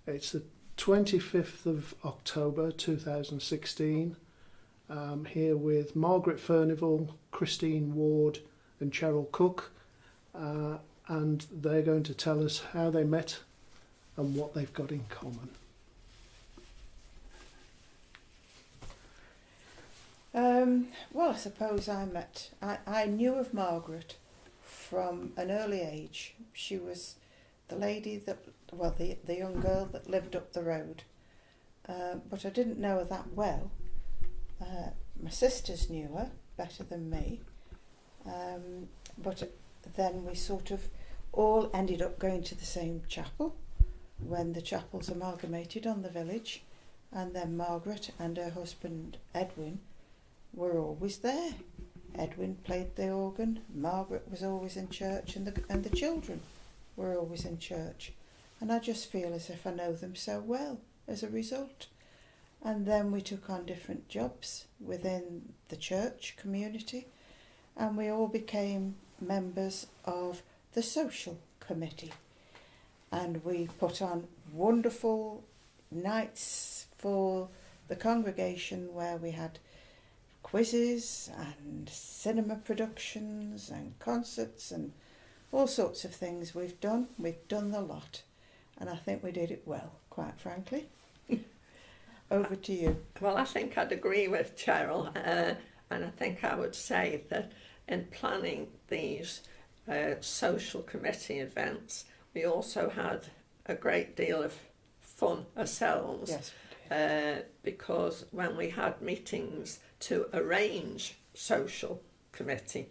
It's the 25th of October 2016. Here with Margaret Furnival, Christine Ward and Cheryl Cook, and they're going to tell us how they met and what they've got in common. Well, I suppose I knew of Margaret from an early age. She was the lady the young girl that lived up the road. But I didn't know her that well. My sisters knew her better than me. But then we sort of all ended up going to the same chapel when the chapels amalgamated on the village. And then Margaret and her husband Edwin were always there. Edwin played the organ, Margaret was always in church, and the children were always in church. And I just feel as if I know them so well as a result. And then we took on different jobs within the church community, and we all became members of the social committee. And we put on wonderful nights for the congregation where we had quizzes and cinema productions and concerts and all sorts of things we've done the lot, and I think we did it well, quite frankly. Over to you. Well, I think I'd agree with Cheryl, and I think I would say that in planning these social committee events, we also had a great deal of fun ourselves. Yes. Because when we had meetings to arrange social committee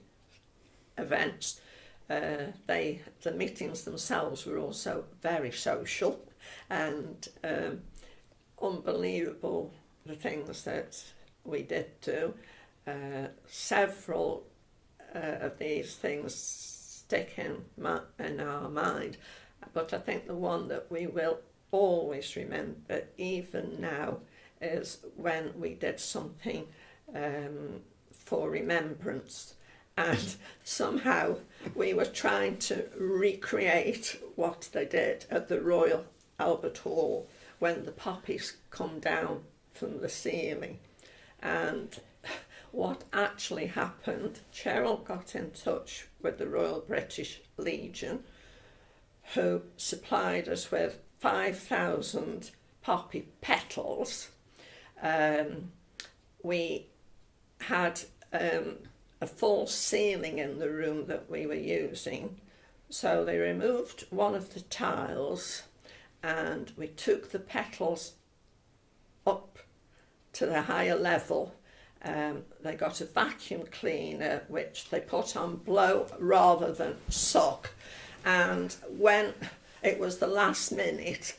events, the meetings themselves were also very social, and unbelievable the things that we did do. Several of these things stick in our mind, but I think the one that we will always remember, even now, is when we did something for remembrance, and somehow we were trying to recreate what they did at the Royal Albert Hall when the poppies come down from the ceiling. And what actually happened, Cheryl got in touch with the Royal British Legion, who supplied us with 5,000 poppy petals. We had a false ceiling in the room that we were using, so they removed one of the tiles and we took the petals up to the higher level. They got a vacuum cleaner which they put on blow rather than suck, and when it was the last minute,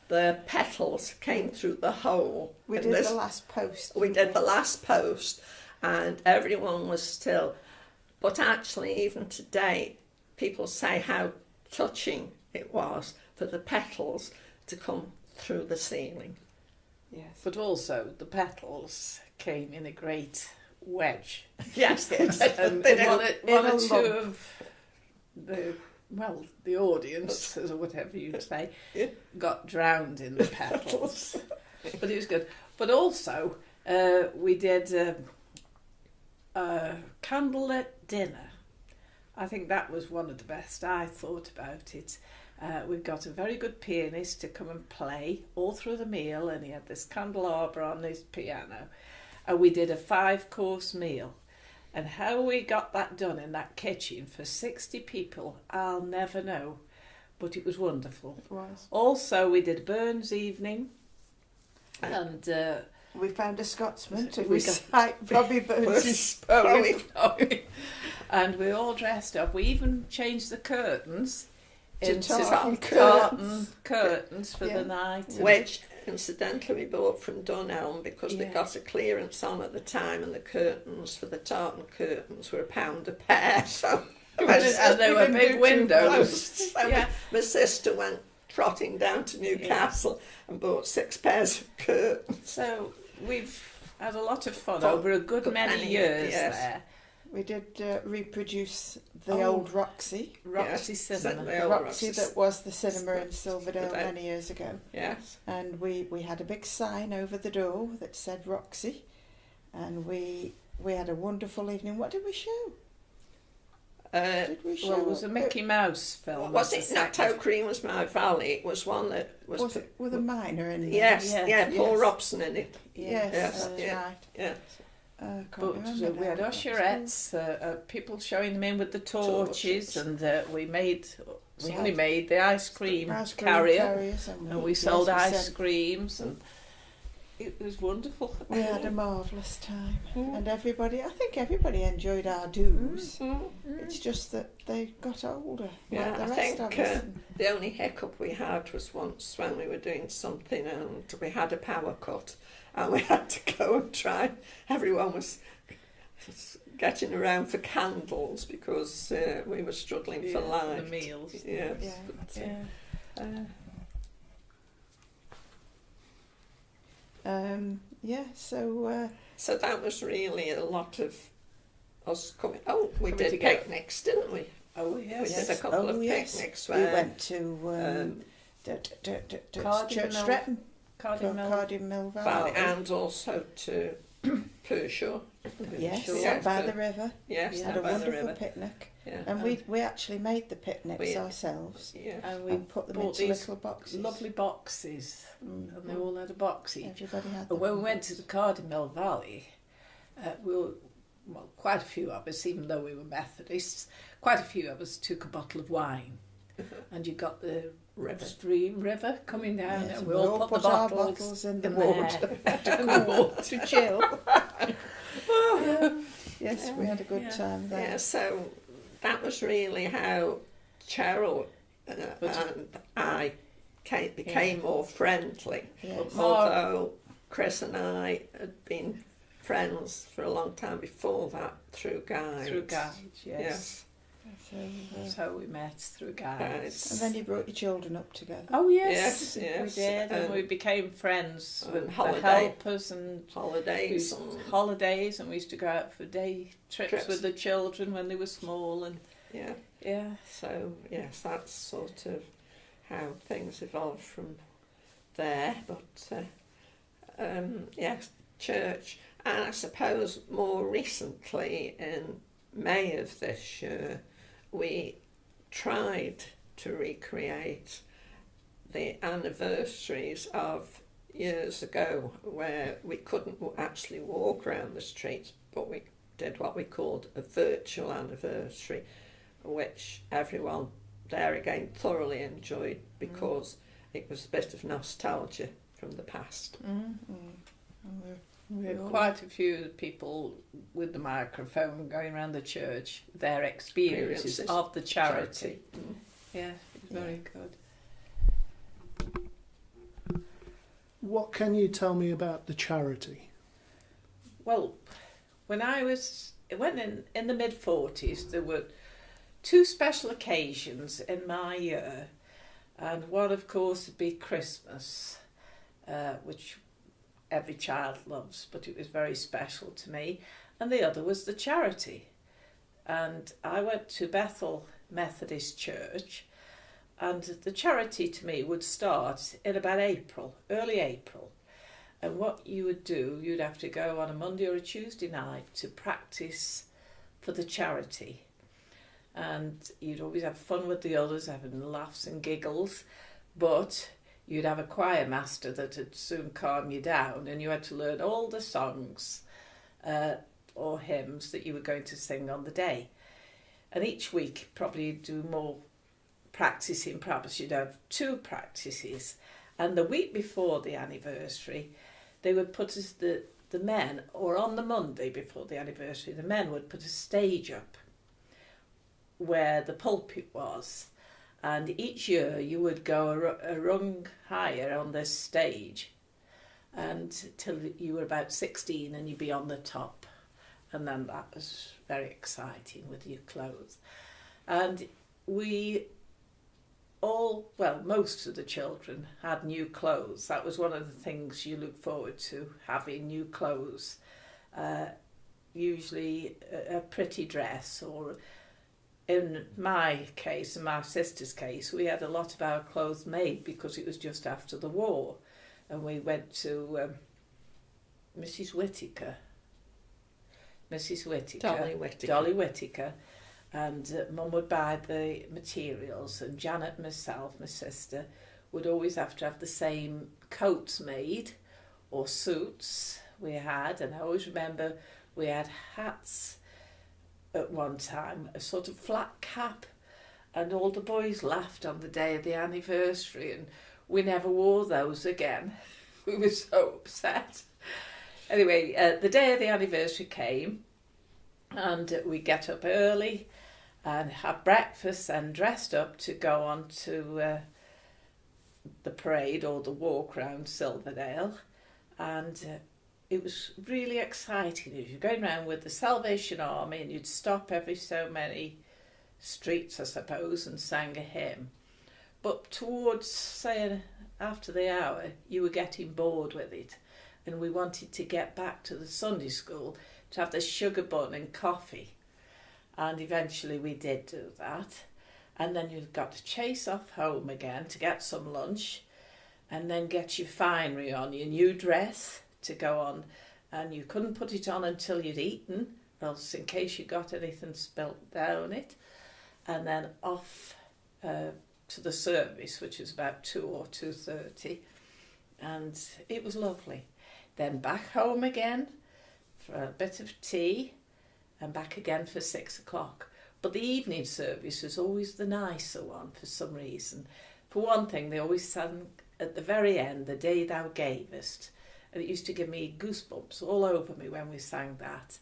the petals came through the hole. We did the last post. We did the last post, and everyone was still. But actually, even today, people say how touching it was for the petals to come through the ceiling. Yes. But also, the petals came in a great wedge. Yes, and one or two of the audience, or whatever you'd say, got drowned in the petals. But it was good. But also, we did a candlelit dinner. I think that was one of the best. I thought about it. We got a very good pianist to come and play all through the meal, and he had this candelabra on his piano. And we did a 5-course meal. And how we got that done in that kitchen for 60 people, I'll never know. But it was wonderful. It was. Also, we did Burns evening. And we found a Scotsman to recite Robbie Burns' poem. And we all dressed up. We even changed the curtains into tartan curtains for the night. Which, incidentally, we bought from Dunelm because they got a clearance on at the time, and the curtains for the tartan curtains were £1 a pair. So and they were big windows. So my sister went trotting down to Newcastle and bought 6 pairs of curtains. So we've had a lot of fun over a good many years there. We did reproduce the Oh. old Roxy. Roxy Yes, Cinema. the The old Roxy Roxy. that was the cinema in Silverdale Silverdale. many years ago. Yes. And we had a big sign over the door that said Roxy. And we had a wonderful evening. What did we show? Did we show? Well, it was a Mickey Mouse film. Was as it the Not second. How Green Was My Valley? It was one that was... Was it with a miner in there? Yes, Yeah. yeah, Paul Yes. Robson in it. Yes, Yes, that's yeah. right. Yeah. Can't But remember we had now. usherettes, people showing them in with the torches, Torches. and we made, We somebody had made the ice cream Ice cream carrier, carriers and we sold ice sent- creams, and it was wonderful. We had a marvellous time, Mm. and I think everybody enjoyed our do's. Mm. It's just that they got older, Yeah, like the I rest think, of us. The only hiccup we had was once when we were doing something and we had a power cut and we had to go and try. Everyone was getting around for candles because we were struggling for light. the meals. Yes. Yeah. But, Yeah. So so that was really a lot of us coming. Oh, we Coming did together. picnics, didn't we? Oh We yes. did a couple of yes. picnics We where went to Cardiff Church Mill- Stretton, Cardiff Mill. Cardiff Mill Valley Valley. and also to Pershore. Yes, Sure. Yes, by but- the river. Yes, Yeah. Had a by the wonderful river. picnic, Yeah. and we actually made the picnics We- ourselves Yeah. And we and put them bought into these little boxes. lovely boxes, Mm. and they all had a box each. Everybody had. And when we them. went to the Cardiff Mill Valley, we were, well, quite a few of us, even though we were Methodists, quite a few of us took a bottle of wine, and you got the River. river coming down, Yes, and we all put the our bottles bottles in the in water there. to chill. Yes, we had a good Yeah. time there. Yeah, so that was really how Cheryl and I became more friendly. Yes. Although Chris and I had been friends for a long time before that through guides. Through guides, yes. Yes. So, That's how we met, through guides. Guides. and then you brought your children up together. Oh yes, Yes, yes, we did, and and- we became friends and with the holiday. helpers and Holidays. And, holidays, and we used to go out for day trips Trips. with the children when they were small, and yeah. yeah. So, yes, that's sort of how things evolved from there. But, yes, church. And I suppose more recently, in May of this year, we tried to recreate the anniversaries of years ago where we couldn't actually walk around the streets, but we did what we called a virtual anniversary, which everyone there again thoroughly enjoyed because it was a bit of nostalgia from the past. Mm. We had all- quite a few people with the microphone going around the church, their experiences Experiences. of the charity. Mm. Yeah, it was very good. What can you tell me about the charity? Well, when in the mid-40s, there were two special occasions in my year, and one, of course, would be Christmas, which every child loves, but it was very special to me, and the other was the charity. And I went to Bethel Methodist Church, and the charity to me would start in about April, early April. And what you would do, you'd have to go on a Monday or a Tuesday night to practice for the charity. And you'd always have fun with the others, having laughs and giggles, but you'd have a choir master that would soon calm you down, and you had to learn all the songs or hymns that you were going to sing on the day. And each week, probably you'd do more practicing, perhaps you'd have 2 practices. And the week before the anniversary, they would put us, the men, or on the Monday before the anniversary, the men would put a stage up where the pulpit was. And each year you would go a rung higher on this stage until you were about 16 and you'd be on the top. And then that was very exciting with your clothes. And we all, well, most of the children had new clothes. That was one of the things you look forward to, having new clothes. usually a pretty dress, or in my case and my sister's case, we had a lot of our clothes made because it was just after the war, and we went to Mrs. Whittaker, Dolly Whittaker, and Mum would buy the materials, and Janet, myself, my sister, would always have to have the same coats made or suits we had. And I always remember we had hats at one time, a sort of flat cap, and all the boys laughed on the day of the anniversary, and we never wore those again. We were so upset. Anyway, the day of the anniversary came, and we get up early and had breakfast and dressed up to go on to the parade or the walk round Silverdale. And it was really exciting. You're going around with the Salvation Army, and you'd stop every so many streets, I suppose, and sang a hymn. But towards, say, after the hour, you were getting bored with it, and we wanted to get back to the Sunday school to have the sugar bun and coffee. And eventually we did do that. And then you've got to chase off home again to get some lunch, and then get your finery on, your new dress to go on. And you couldn't put it on until you'd eaten, else in case you got anything spilt down it. And then off to the service, which was about 2 or 2:30. And it was lovely. Then back home again for a bit of tea, and back again for 6 o'clock. But the evening service was always the nicer one for some reason. For one thing, they always sang at the very end, "The Day Thou Gavest," and it used to give me goosebumps all over me when we sang that.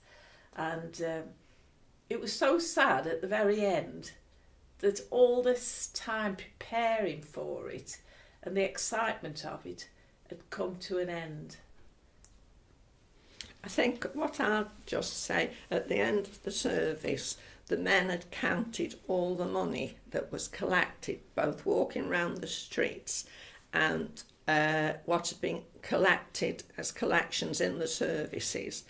And it was so sad at the very end that all this time preparing for it and the excitement of it had come to an end. I think what I'll just say, at the end of the service, the men had counted all the money that was collected, both walking round the streets and what had been collected as collections in the services.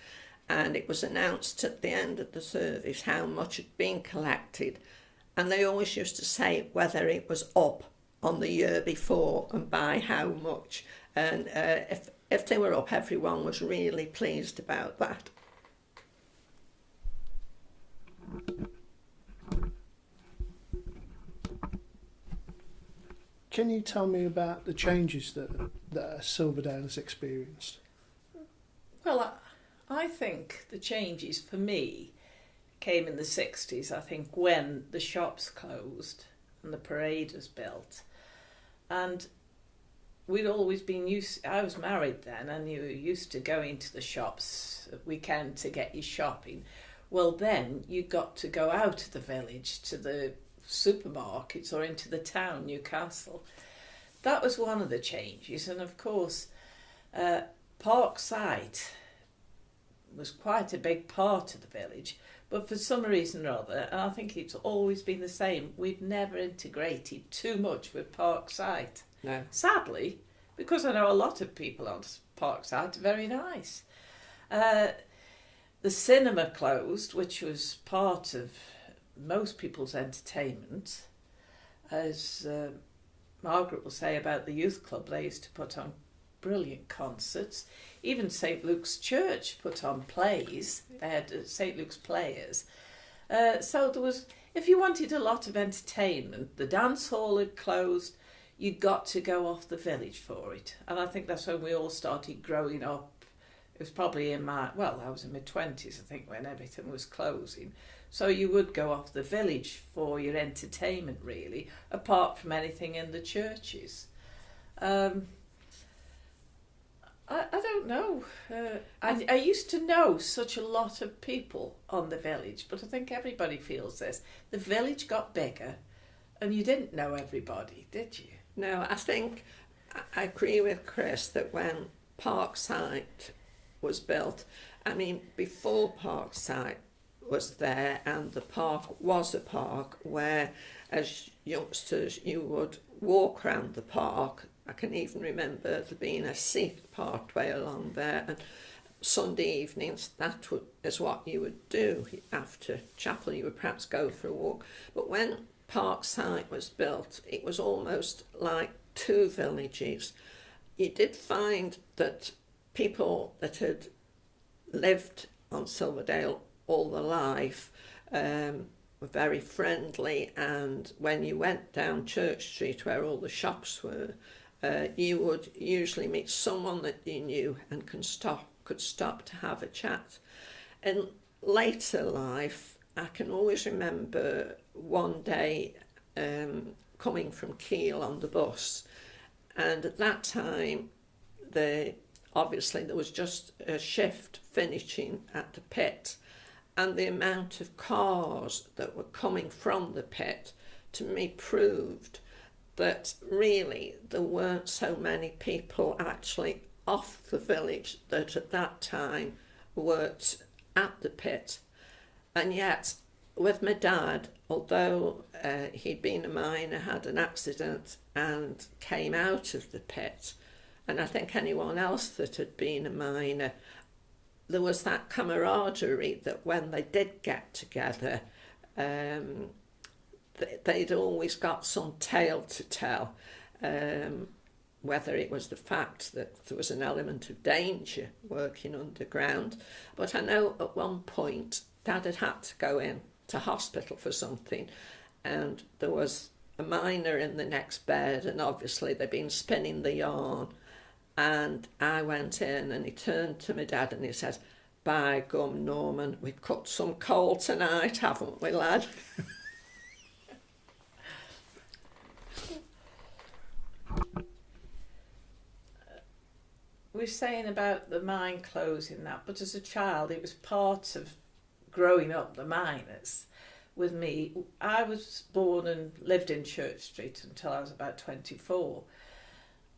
And it was announced at the end of the service how much had been collected. And they always used to say whether it was up on the year before and by how much. And if they were up, everyone was really pleased about that. Can you tell me about the changes that Silverdale has experienced? Well, I think the changes for me came in the 60s, I think, when the shops closed and the parade was built. And we'd always been I was married then, and you were used to going to the shops at weekend to get your shopping. Well, then you got to go out of the village to the supermarkets or into the town, Newcastle. That was one of the changes. And of course, Parkside was quite a big part of the village, but for some reason or other, and I think it's always been the same, we've never integrated too much with Parkside. No. Sadly, because I know a lot of people on Parkside are very nice. The cinema closed, which was part of most people's entertainment. As Margaret will say about the youth club, they used to put on brilliant concerts. Even St. Luke's Church put on plays. They had St. Luke's Players. So there was, if you wanted a lot of entertainment, the dance hall had closed, you got to go off the village for it. And I think that's when we all started growing up. It was probably I was in my 20s, I think, when everything was closing. So you would go off the village for your entertainment, really, apart from anything in the churches. I don't know. I used to know such a lot of people on the village, but I think everybody feels this. The village got bigger, and you didn't know everybody, did you? No, I think I agree with Chris that when Parkside was built, I mean, before Parkside was there, and the park was a park where, as youngsters, you would walk around the park. I can even remember there being a seat part way along there, and Sunday evenings, is what you would do. After chapel, you would perhaps go for a walk. But when Parkside was built, it was almost like two villages. You did find that people that had lived on Silverdale all their life were very friendly, and when you went down Church Street where all the shops were, you would usually meet someone that you knew and could stop to have a chat. In later life, I can always remember one day coming from Kiel on the bus, and at that time obviously there was just a shift finishing at the pit, and the amount of cars that were coming from the pit to me proved that really there weren't so many people actually off the village that at that time worked at the pit. And yet with my dad, although he'd been a miner, had an accident and came out of the pit, and I think anyone else that had been a miner, there was that camaraderie that when they did get together, they'd always got some tale to tell, whether it was the fact that there was an element of danger working underground. But I know at one point Dad had to go in to hospital for something, and there was a miner in the next bed, and obviously they'd been spinning the yarn. And I went in, and he turned to my dad and he says, "By gum, Norman, we've cut some coal tonight, haven't we, lad?" We're saying about the mine closing that, but as a child, it was part of growing up, the miners. With me, I was born and lived in Church Street until I was about 24.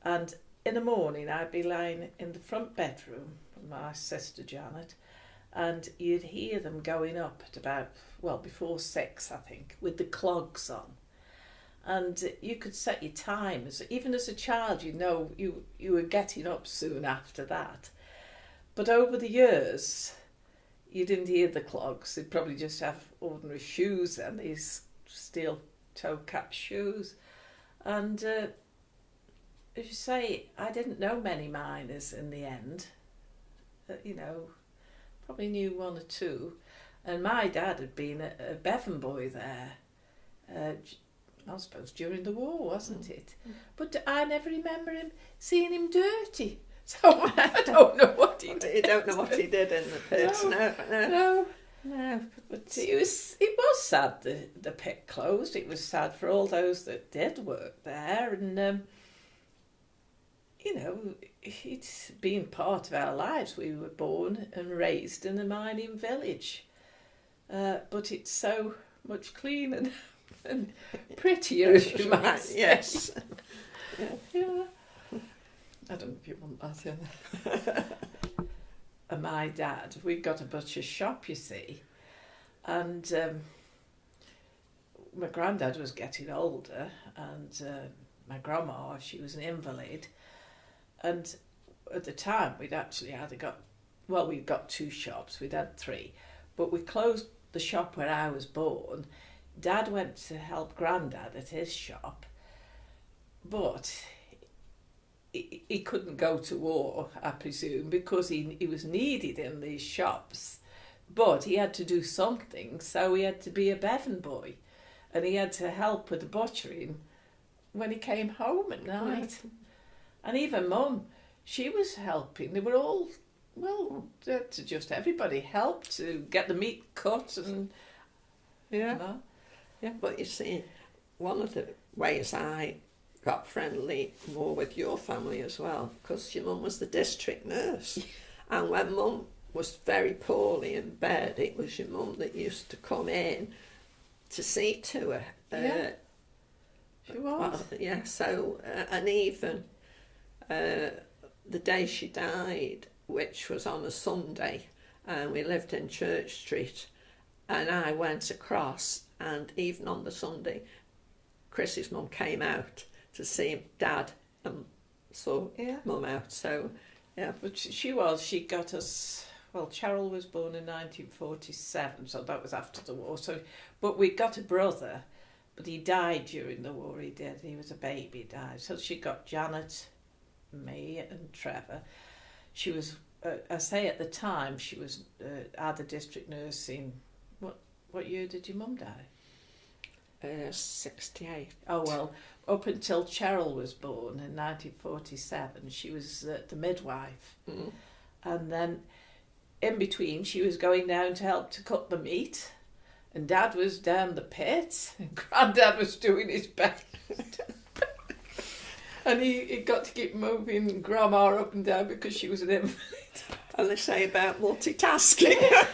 And in the morning, I'd be lying in the front bedroom with my sister Janet, and you'd hear them going up at about, before 6, I think, with the clogs on. And you could set your time. Even as a child, you were getting up soon after that. But over the years, you didn't hear the clogs. They'd probably just have ordinary shoes and these steel toe cap shoes. And as you say, I didn't know many miners in the end. Probably knew one or two. And my dad had been a Bevan boy there. I suppose during the war, wasn't it? But I never remember seeing him dirty. So I don't know what he did. You don't know what he did in the pit. No. But it was sad the pit closed. It was sad for all those that did work there. And, it's been part of our lives. We were born and raised in a mining village. But it's so much cleaner and prettier, as you might say. Yes. Yeah. I don't know if you want that in. And my dad, we've got a butcher's shop, you see, and my granddad was getting older, and my grandma, she was an invalid, and at the time we'd actually we'd got 2 shops, we'd had 3, but we closed the shop where I was born. Dad went to help Grandad at his shop, but he couldn't go to war, I presume, because he was needed in these shops. But he had to do something, so he had to be a Bevan boy, and he had to help with the butchering when he came home at night. And even Mum, she was helping. They were all, everybody helped to get the meat cut and... Yeah. Yeah, but you see, one of the ways I got friendly more with your family as well, because your mum was the district nurse. And when Mum was very poorly in bed, it was your mum that used to come in to see to her. She was. And even the day she died, which was on a Sunday, and we lived in Church Street, and I went across, and even on the Sunday, Chrissy's mum came out to see Dad and saw Mum out. So Yeah. But she got us. Well, Cheryl was born in 1947, so that was after the war. So, but we got a brother, but he died during the war. He was a baby, died. So she got Janet, me, and Trevor. She was, I say at the time, she was at the district nursing. What year did your mum die? 68. Oh, well, up until Cheryl was born in 1947, she was the midwife. Mm. And then in between, she was going down to help to cut the meat. And Dad was down the pit. And Grandad was doing his best. And he got to keep moving Grandma up and down because she was an invalid. And they say about multitasking.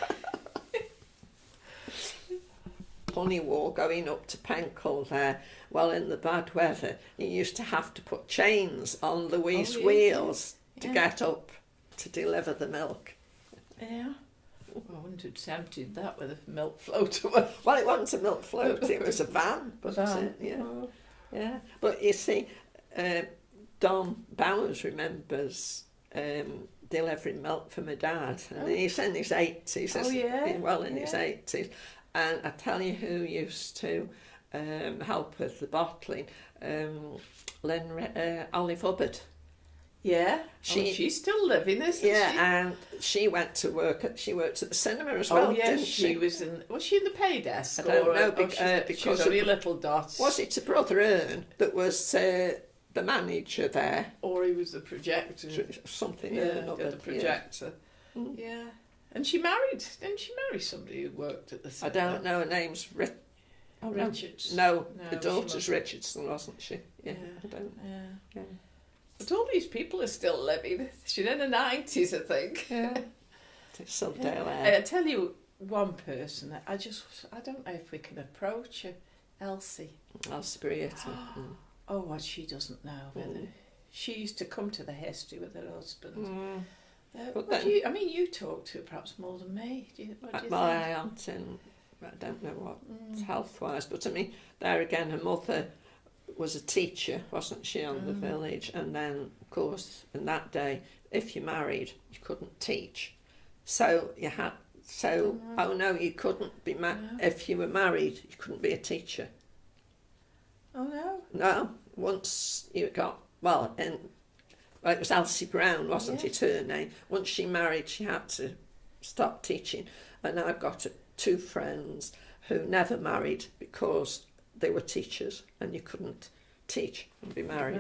Funny war going up to Penkhull there. Well, in the bad weather, you used to have to put chains on the wheels to get up to deliver the milk. Yeah. I wouldn't have tempted that with a milk float away. Well, it wasn't a milk float, it was a van. But yeah. Oh. Yeah. But you see, Don Bowers remembers delivering milk for my dad, and he's in his 80s. Oh, yeah. Well, in his 80s. And I tell you who used to help with the bottling, Olive Hubbard. Yeah, she's still living, isn't she? Yeah, and she went to work. She worked at the cinema as well. Oh yes, didn't she? Was she in the pay desk? I don't know because she was only a little dot. Was it a brother Ern that was the manager there? Or he was the projector. Something. The projector. Yeah. Yeah, and she married. Didn't she marry somebody who worked at the cinema? I don't know. Her name's Richards. No, the daughter's Richardson, wasn't she? Yeah. I don't. Yeah. But all these people are still living. She's in her 90s, I think. Yeah. It's Sudale I tell you one person, I don't know if we can approach her. Elsie. Elsie Brereton. Oh, what she doesn't know. She used to come to the history with her husband. You talk to her perhaps more than me. What do you think? I aren't in, I don't know what health-wise, but I mean, there again, her mother was a teacher, wasn't she, on the village? And then, of course, in that day, if you married, you couldn't teach. So you had, you couldn't be if you were married, you couldn't be a teacher. Oh, no? No, once you got, it was Elsie Brown, wasn't it, her name? Once she married, she had to stop teaching. And I've got two friends who never married because they were teachers and you couldn't teach and be married.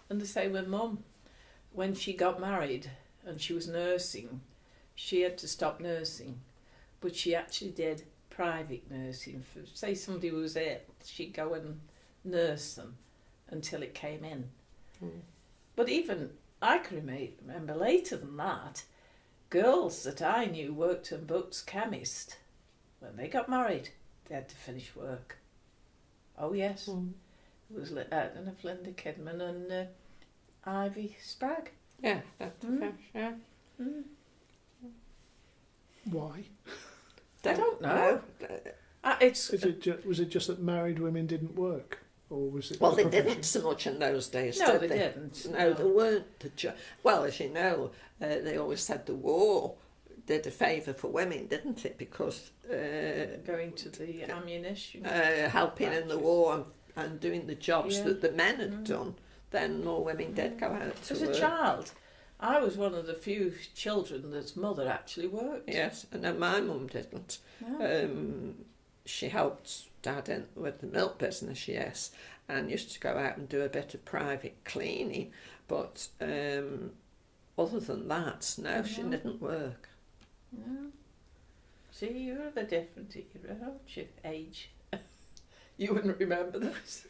And the same with Mum. When she got married and she was nursing, she had to stop nursing. But she actually did private nursing. For, say somebody was ill, she'd go and nurse them until it came in. But even, I can remember later than that, girls that I knew worked in Bucks Chemist. When they got married, they had to finish work. Oh yes, it was Linda Kidman and Ivy Spragg. Yeah, that's yeah. Why? I don't know. Was it just that married women didn't work, or was it? Well, they didn't so much in those days. No, did they didn't. No, they weren't. Well, as you know, they always said the war did a favour for women, didn't it? Because going to the ammunition, helping in the war and doing the jobs that the men had done, then more women did go out to work. As a child, I was one of the few children that's mother actually worked. Yes, and then my mum didn't. No. She helped Dad in with the milk business, yes, and used to go out and do a bit of private cleaning, but other than that, no, she didn't work. No. See, you're of a different era, aren't you? Age. You wouldn't remember those.